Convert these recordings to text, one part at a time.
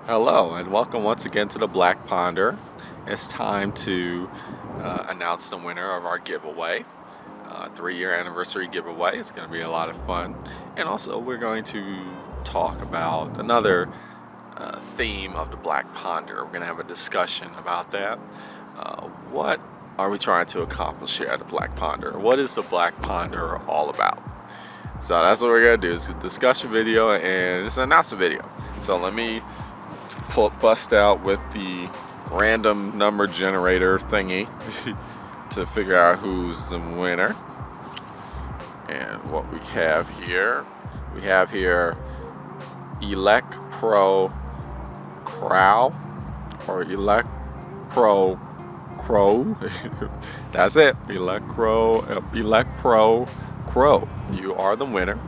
Hello and welcome once again to the Black Ponder. It's time to announce the winner of our giveaway, 3-year anniversary giveaway. It's going to be a lot of fun, and also we're going to talk about another theme of the Black Ponder. We're going to have a discussion about that. What are we trying to accomplish here at the Black Ponder? What is the Black Ponder all about? So that's what we're going to do. It's a discussion video and it's an announcement video. So let me bust out with the random number generator thingy to figure out who's the winner. And what we have here Elect Pro Crow or Elect Pro Crow. That's it. Elect Pro Crow. You are the winner.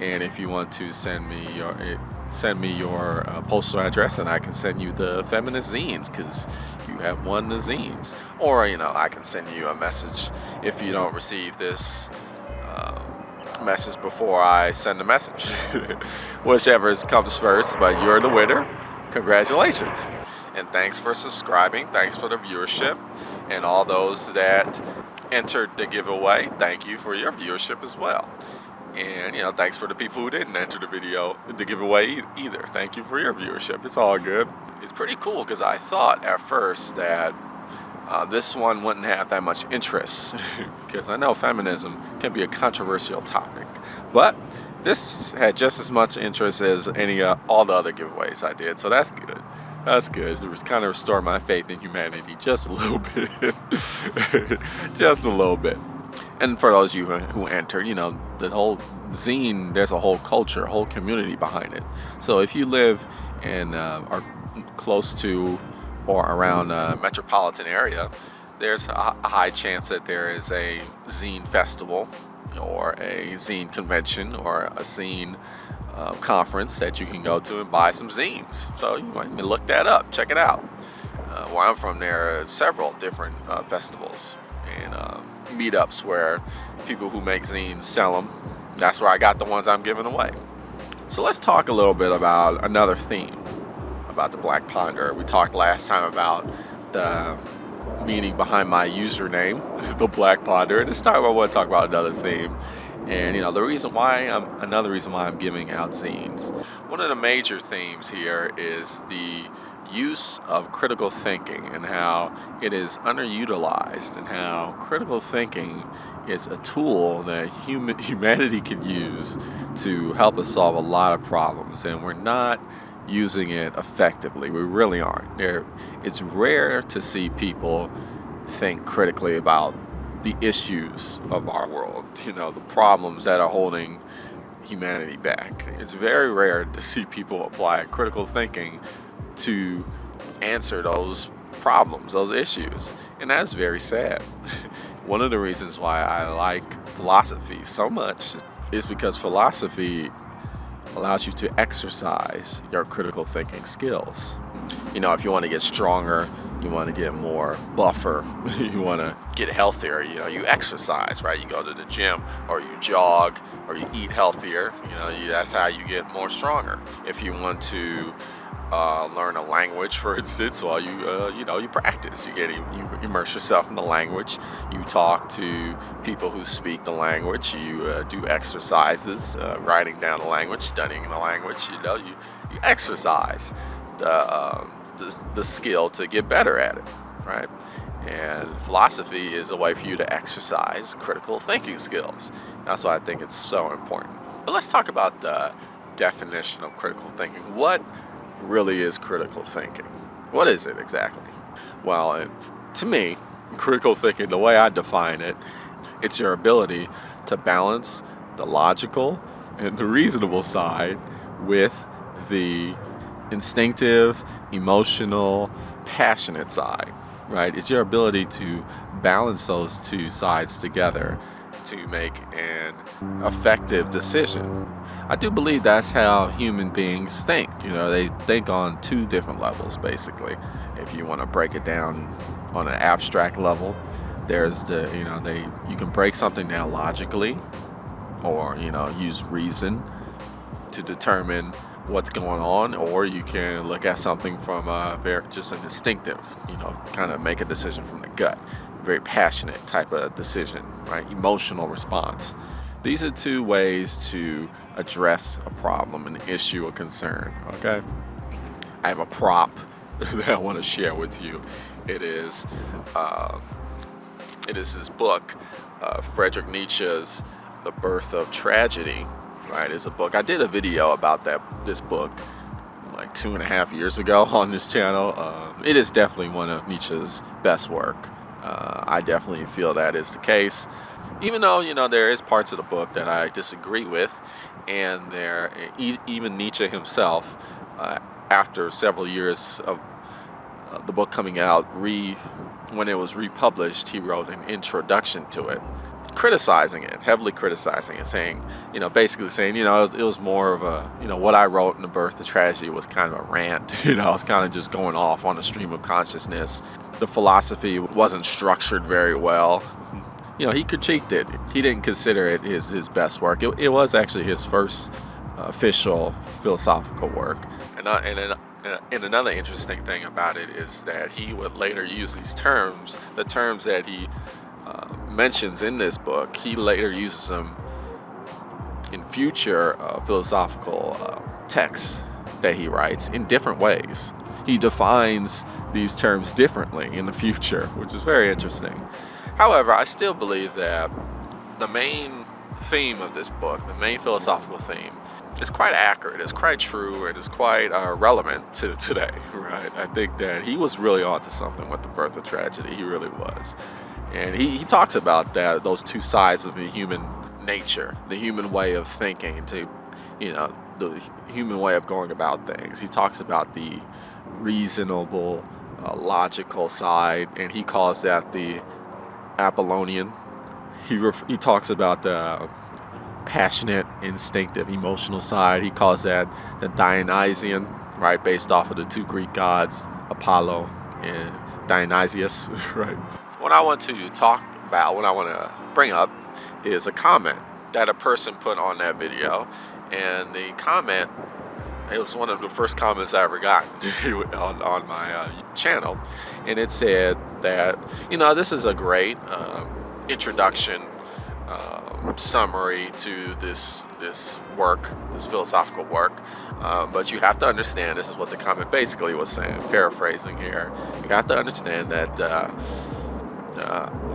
And if you want to send me your postal address, and I can send you the feminist zines because you have won the zines. Or I can send you a message if you don't receive this message before I send the message. Whichever comes first, but you're the winner. Congratulations. And thanks for subscribing. Thanks for the viewership. And all those that entered the giveaway, thank you for your viewership as well. And thanks for the people who didn't enter the giveaway either. Thank you for your viewership. It's all good. It's pretty cool because I thought at first that this one wouldn't have that much interest because I know feminism can be a controversial topic. But this had just as much interest as all the other giveaways I did, so that's good. That's good. It was kind of restored my faith in humanity just a little bit. Just a little bit. And for those of you who enter, the whole zine, there's a whole culture, a whole community behind it. So if you live in are close to or around a metropolitan area, there's a high chance that there is a zine festival or a zine convention or a zine conference that you can go to and buy some zines. So you might look that up, check it out. Where I'm from, there are several different festivals and meetups where people who make zines sell them. That's where I got the ones I'm giving away. So let's talk a little bit about another theme about the Black Ponder. We talked last time about the meaning behind my username, the Black Ponder. This time I want to talk about another theme. And another reason why I'm giving out zines. One of the major themes here is the use of critical thinking and how it is underutilized, and how critical thinking is a tool that humanity can use to help us solve a lot of problems, and we're not using it effectively. We really aren't. It's rare to see people think critically about the issues of our world, the problems that are holding humanity back. It's very rare to see people apply critical thinking to answer those problems, those issues, and that's very sad. One of the reasons why I like philosophy so much is because philosophy allows you to exercise your critical thinking skills. If you want to get stronger, you want to get more buffer, you want to get healthier, you exercise, right? You go to the gym, or you jog, or you eat healthier, that's how you get more stronger. If you want to learn a language, for instance, well, you practice. You immerse yourself in the language. You talk to people who speak the language. You do exercises, writing down the language, studying the language. You exercise the skill to get better at it, right? And philosophy is a way for you to exercise critical thinking skills. That's why I think it's so important. But let's talk about the definition of critical thinking. What really is critical thinking? What is it exactly? Well, to me, critical thinking, the way I define it, it's your ability to balance the logical and the reasonable side with the instinctive, emotional, passionate side, right? It's your ability to balance those two sides together to make an effective decision. I do believe that's how human beings think. They think on two different levels, basically. If you want to break it down on an abstract level, there's you can break something down logically, or use reason to determine what's going on, or you can look at something from just an instinctive, kind of make a decision from the gut, very passionate type of decision, right? Emotional response. These are two ways to address a problem, an issue, a concern. Okay, I have a prop that I want to share with you. It is uh, this book, Friedrich Nietzsche's The Birth of Tragedy. Right, it's a book. I did a video about this book like 2.5 years ago on this channel. It is definitely one of Nietzsche's best work. I definitely feel that is the case, even though there is parts of the book that I disagree with, and even Nietzsche himself, after several years of the book coming out, when it was republished, he wrote an introduction to it, criticizing it, heavily criticizing it, saying, basically saying, it was more of a, what I wrote in The Birth of Tragedy was kind of a rant. I was kind of just going off on a stream of consciousness. The philosophy wasn't structured very well. He critiqued it. He didn't consider it his best work. It was actually his first official philosophical work. And another interesting thing about it is that he would later use these terms, the terms that he mentions in this book, he later uses them in future philosophical texts that he writes in different ways. He defines these terms differently in the future, which is very interesting. However, I still believe that the main theme of this book, the main philosophical theme, is quite accurate, it's quite true, and it's quite relevant to today, right? I think that he was really onto something with The Birth of Tragedy. He really was. And he talks about those two sides of the human nature, the human way of thinking, the human way of going about things. He talks about the reasonable, logical side, and he calls that the Apollonian. He talks about the passionate, instinctive, emotional side. He calls that the Dionysian, right, based off of the two Greek gods, Apollo and Dionysius, right? What I want to bring up is a comment that a person put on that video, and the comment, it was one of the first comments I ever got on my channel, and it said that, this is a great introduction, summary to this work, this philosophical work, but you have to understand, this is what the comment basically was saying, paraphrasing here, you have to understand that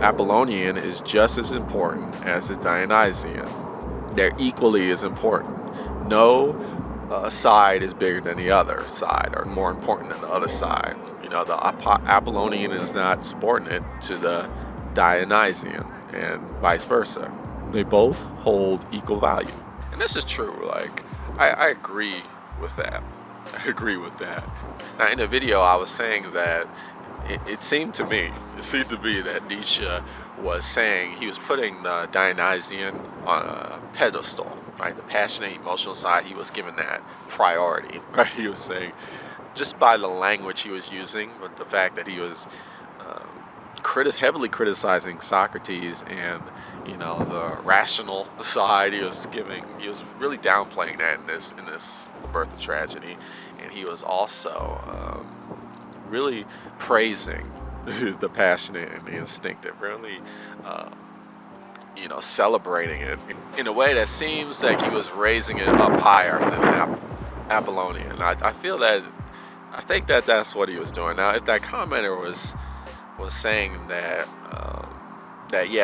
Apollonian is just as important as the Dionysian. They're equally as important. No side is bigger than the other side, or more important than the other side. The Apollonian is not subordinate to the Dionysian, and vice versa. They both hold equal value. And this is true. Like, I agree with that. I agree with that. Now, in the video, I was saying that it seemed to me that Nietzsche was saying, he was putting the Dionysian on a pedestal, right? The passionate, emotional side, he was given that priority, right? He was saying, just by the language he was using, with the fact that he was heavily criticizing Socrates and, the rational side, he was really downplaying that in this Birth of Tragedy, and he was also really praising the passionate and the instinctive, really, celebrating it in a way that seems like he was raising it up higher than Apollonian. I think that's what he was doing. Now, if that commenter was saying that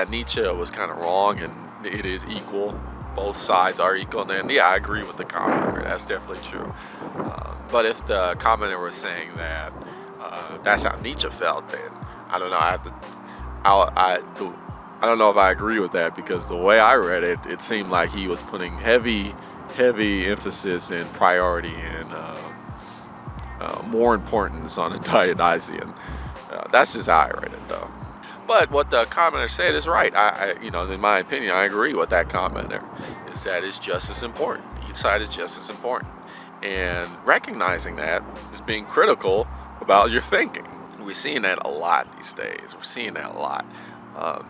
Nietzsche was kind of wrong and it is equal, both sides are equal, then I agree with the commenter. That's definitely true. But if the commenter was saying that that's how Nietzsche felt, then I don't know. I don't know if I agree with that, because the way I read it, it seemed like he was putting heavy emphasis and priority and more importance on the Dionysian. That's just how I read it, though. But what the commenter said is right. In my opinion, I agree with that commenter. Is that it's just as important. Each side is just as important, and recognizing that is being critical about your thinking. We're seeing that a lot these days. We're seeing that a lot.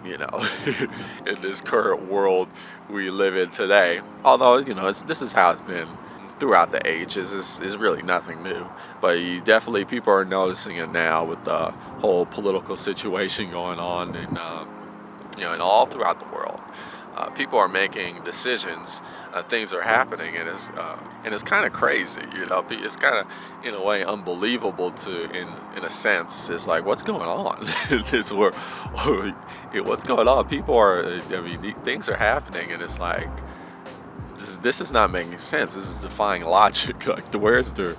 In this current world we live in today. Although, this is how it's been throughout the ages. Is really nothing new, but you definitely, people are noticing it now with the whole political situation going on, and and all throughout the world. People are making decisions, things are happening, and it's kind of crazy. It's kind of, in a way, unbelievable in a sense. It's like, what's going on? This world, what's going on? People are, things are happening, and it's like, this is not making sense. This is defying logic. Like, where's the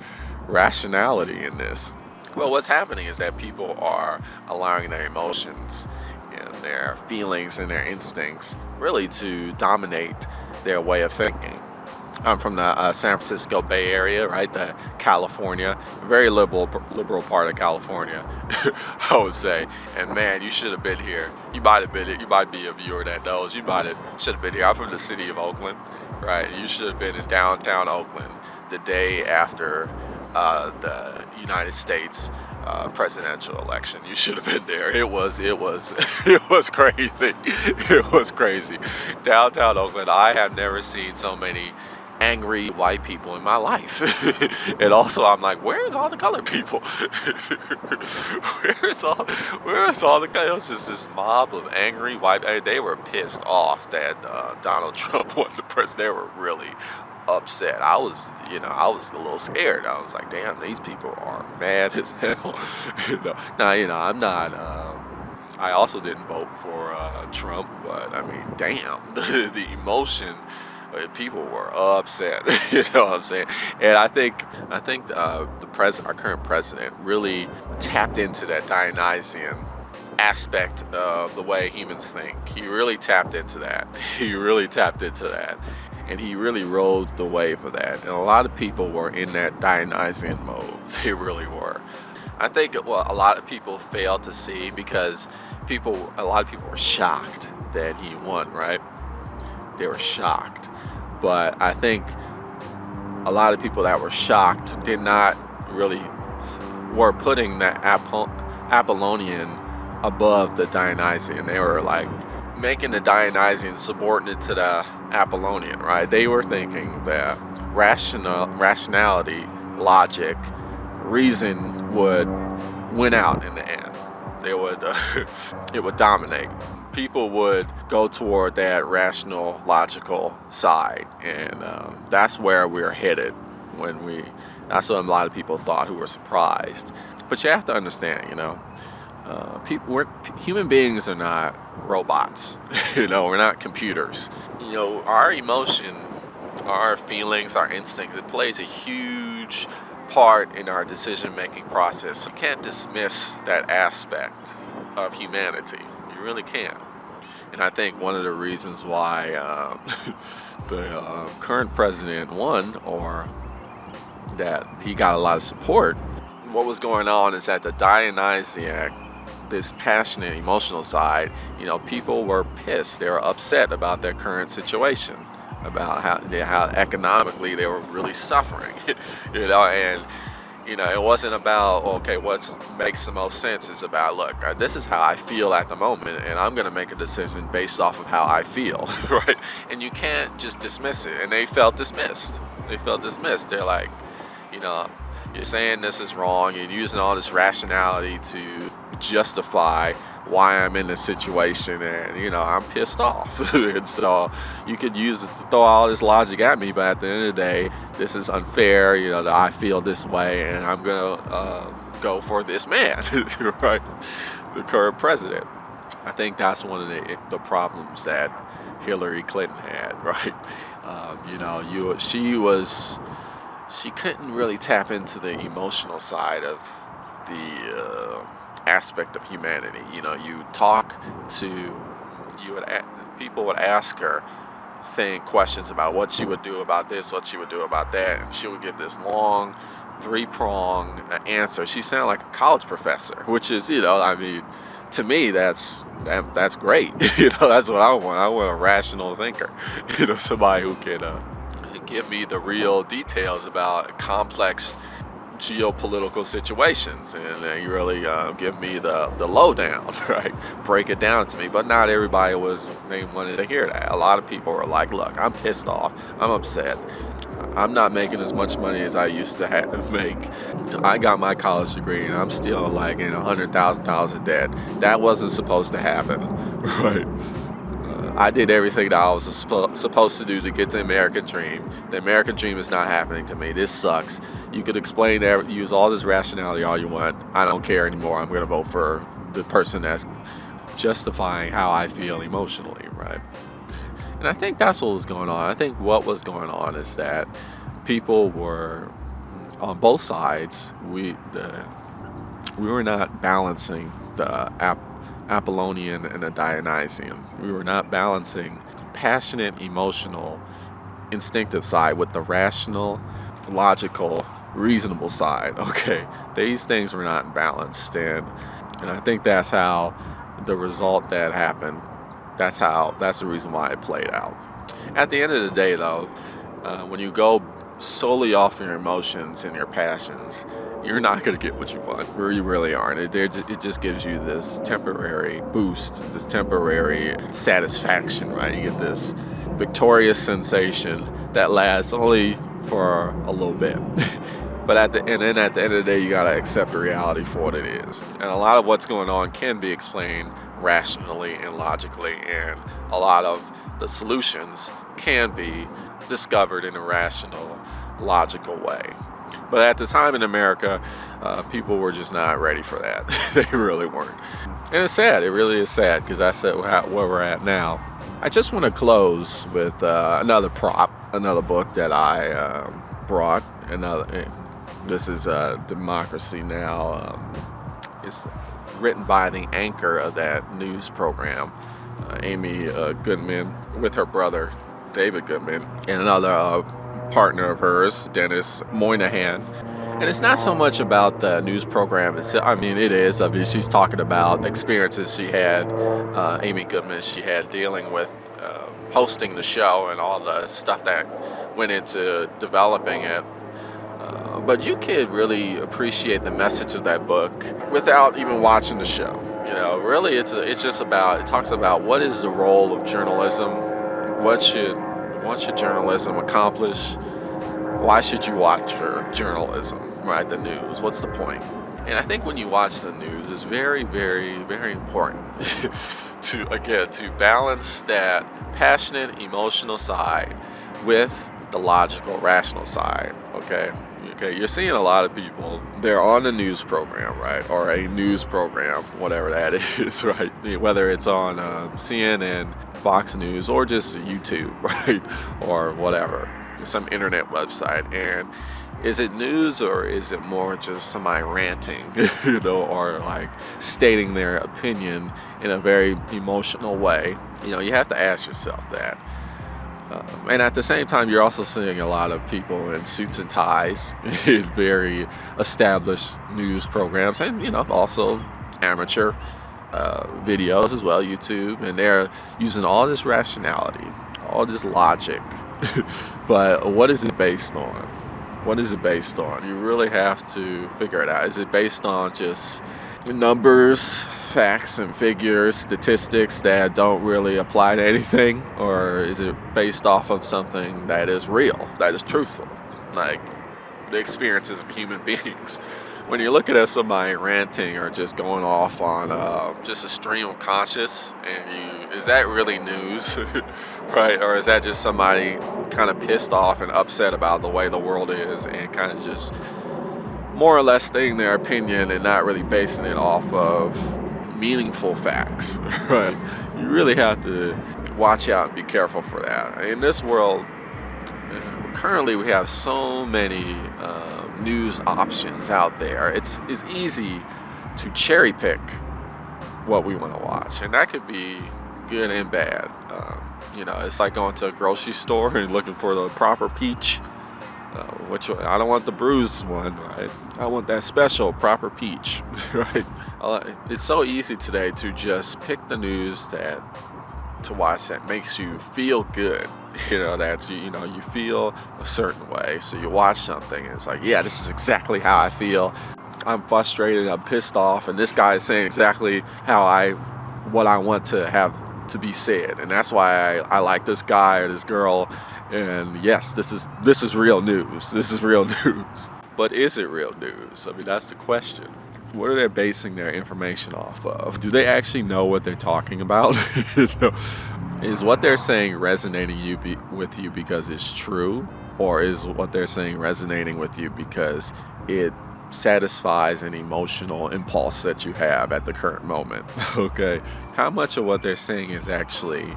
rationality in this? Well, what's happening is that people are allowing their emotions and their feelings and their instincts really to dominate their way of thinking. I'm from the San Francisco Bay Area, right? The California, very liberal part of California, I would say. And man, you should have been here. You might have been it. You might be a viewer that knows. You might have should have been here. I'm from the city of Oakland, right? You should have been in downtown Oakland the day after the United States presidential election. You should have been there. It was it was crazy. It was crazy. Downtown Oakland, I have never seen so many angry white people in my life. And also I'm like, where's all the colored people? where's all the color? It was just this mob of angry white, they were pissed off that Donald Trump won the president. They were really upset. I was a little scared. I was like, damn, these people are mad as hell. Now, I'm not, I also didn't vote for Trump, but I mean, damn, the emotion, people were upset. You know what I'm saying? And I think our current president really tapped into that Dionysian aspect of the way humans think. He really tapped into that. And he really rode the wave of that. And a lot of people were in that Dionysian mode. They really were. I think a lot of people failed to see, because a lot of people were shocked that he won, right? They were shocked. But I think a lot of people that were shocked were putting that Apollonian above the Dionysian. They were like making the Dionysian subordinate to the Apollonian, right? They were thinking that rationality, logic, reason would win out in the end. It would dominate. People would go toward that rational, logical side, and that's where we're headed. That's what a lot of people thought, who were surprised. But you have to understand, human beings are not robots. We're not computers. Our emotion, our feelings, our instincts, it plays a huge part in our decision-making process. You can't dismiss that aspect of humanity. You really can't. And I think one of the reasons why the current president won, or that he got a lot of support, what was going on is that the Dionysiac, this passionate, emotional side, people were pissed. They were upset about their current situation, about how economically they were really suffering. And it wasn't about, okay, what makes the most sense. It's about, look, this is how I feel at the moment, and I'm going to make a decision based off of how I feel, right? And you can't just dismiss it. And they felt dismissed. They're like, you're saying this is wrong. You're using all this rationality to justify why I'm in this situation, and I'm pissed off. And so you could throw all this logic at me, but at the end of the day, this is unfair. That I feel this way, and I'm gonna go for this man, right? The current president. I think that's one of the problems that Hillary Clinton had, right? She couldn't really tap into the emotional side of the aspect of humanity. People would ask her questions about what she would do about this, what she would do about that, and she would give this long, three-prong answer. She sounded like a college professor, which is, to me, that's great. That's what I want. I want a rational thinker. Somebody who can give me the real details about complex geopolitical situations, and you really give me the lowdown, right? Break it down to me. But not everybody wanted to hear that. A lot of people were like, look, I'm pissed off, I'm upset, I'm not making as much money as I used to make. I got my college degree and I'm still like in $100,000 in debt. That wasn't supposed to happen, right? I did everything that I was supposed to do to get the American dream. The American dream is not happening to me. This sucks. You could explain, use all this rationality all you want. I don't care anymore. I'm going to vote for the person that's justifying how I feel emotionally, right? And I think that's what was going on. I think what was going on is that people were on both sides. We were not balancing the Apollonian and the Dionysian. We were not balancing passionate, emotional, instinctive side with the rational, logical, reasonable side. Okay, these things were not balanced, and I think that's how the result that happened. That's the reason why it played out. At the end of the day, though, when you go solely off your emotions and your passions, you're not going to get what you want. You really aren't. It just gives you this temporary boost, this temporary satisfaction, right? You get this victorious sensation that lasts only for a little bit. But at the end of the day, you got to accept the reality for what it is. And a lot of what's going on can be explained rationally and logically, and a lot of the solutions can be discovered in a rational, logical way. But at the time in America, people were just not ready for that. They really weren't. And it's sad. It really is sad, because that's where we're at now. I just want to close with another book that I brought. This is Democracy Now! It's written by the anchor of that news program, Amy Goodman, with her brother, David Goodman, and another partner of hers, Dennis Moynihan. And it's not so much about the news program itself. I mean, it is. I mean, she's talking about experiences she had, Amy Goodman, she had dealing with hosting the show and all the stuff that went into developing it. But you could really appreciate the message of that book without even watching the show. You know, really, it talks about what is the role of journalism, what should journalism accomplish, why should you watch journalism, right? The news, what's the point? And I think when you watch the news, it's very, very, very important to balance that passionate, emotional side with the logical, rational side. Okay, you're seeing a lot of people, they're on a news program, right? Or a news program, whatever that is, right? Whether it's on CNN, Fox News, or just YouTube, right? Or whatever, some internet website. And is it news, or is it more just somebody ranting, or like stating their opinion in a very emotional way? You have to ask yourself that. And at the same time, you're also seeing a lot of people in suits and ties in very established news programs, and also amateur videos as well, YouTube, and they're using all this rationality, all this logic. But what is it based on? What is it based on? You really have to figure it out. Is it based on just numbers, facts and figures, statistics that don't really apply to anything? Or is it based off of something that is real, that is truthful, like the experiences of human beings? When you're looking at somebody ranting or just going off on just a stream of conscious, and is that really news? Right? Or is that just somebody kind of pissed off and upset about the way the world is, and kind of just more or less stating their opinion and not really basing it off of meaningful facts? Right? You really have to watch out and be careful for that. In this world, currently we have so many news options out there. It's easy to cherry pick what we want to watch, and that could be good and bad. It's like going to a grocery store and looking for the proper peach. Which I don't want the bruised one, right? I want that special proper peach, right? It's so easy today to just pick the news to watch that makes you feel good. That you feel a certain way, so you watch something and it's like, yeah, this is exactly how I feel. I'm frustrated, I'm pissed off, and this guy is saying exactly what I want to have to be said, and that's why I like this guy or this girl, And yes, this is real news. This is real news. But is it real news? I mean, that's the question. What are they basing their information off of? Do they actually know what they're talking about? You know, is what they're saying resonating with you because it's true? Or is what they're saying resonating with you because it satisfies an emotional impulse that you have at the current moment? Okay. How much of what they're saying is actually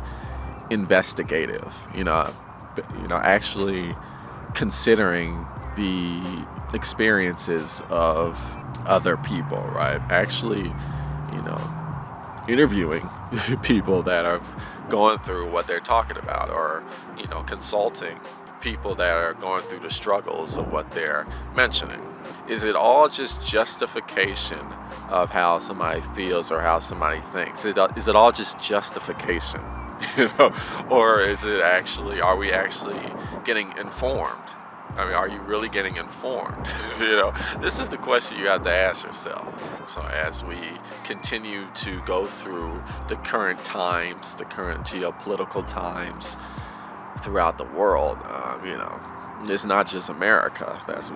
investigative? Actually considering the experiences of other people, right? Actually, interviewing people that are going through what they're talking about, or consulting people that are going through the struggles of what they're mentioning. Is it all just justification of how somebody feels or how somebody thinks? Is it all just justification? Or are we actually getting informed? I mean, are you really getting informed? This is the question you have to ask yourself. So as we continue to go through the current times, the current geopolitical times throughout the world, it's not just America that's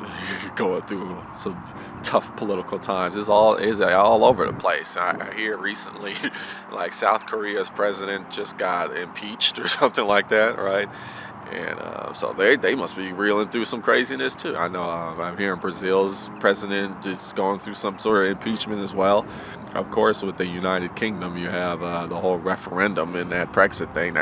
going through some tough political times. It's all over the place. I hear recently, like South Korea's president just got impeached or something like that, right? And so they must be reeling through some craziness too. I know I'm hearing Brazil's president just going through some sort of impeachment as well. Of course, with the United Kingdom, you have the whole referendum and that Brexit thing.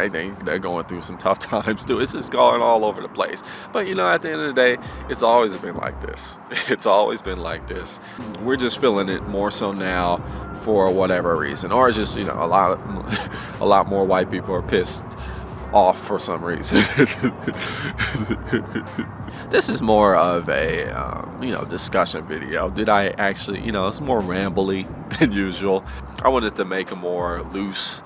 They're going through some tough times too. It's just going all over the place. But at the end of the day, it's always been like this. It's always been like this. We're just feeling it more so now for whatever reason, or just a lot more white people are pissed off for some reason. This is more of a discussion video. Did I actually, it's more rambly than usual. I wanted to make a more loose,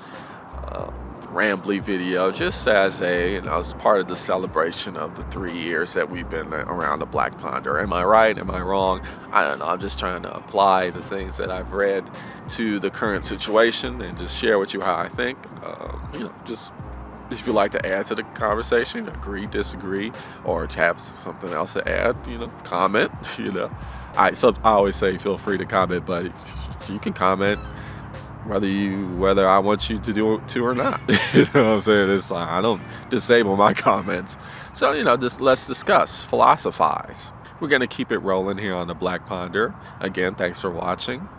rambly video, just as as part of the celebration of the 3 years that we've been around the Black Ponder. Am I right? Am I wrong? I don't know. I'm just trying to apply the things that I've read to the current situation and just share with you how I think. Just if you'd like to add to the conversation, agree, disagree, or have something else to add, comment, I always say feel free to comment, but you can comment whether I want you to do it to or not. You know what I'm saying? It's like, I don't disable my comments. So, just let's discuss, philosophize. We're going to keep it rolling here on the Black Ponder. Again, thanks for watching.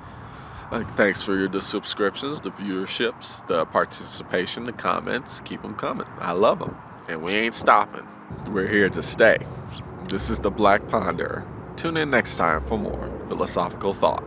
Thanks for the subscriptions, the viewerships, the participation, the comments. Keep them coming. I love them. And we ain't stopping. We're here to stay. This is the Black Ponder. Tune in next time for more philosophical thought.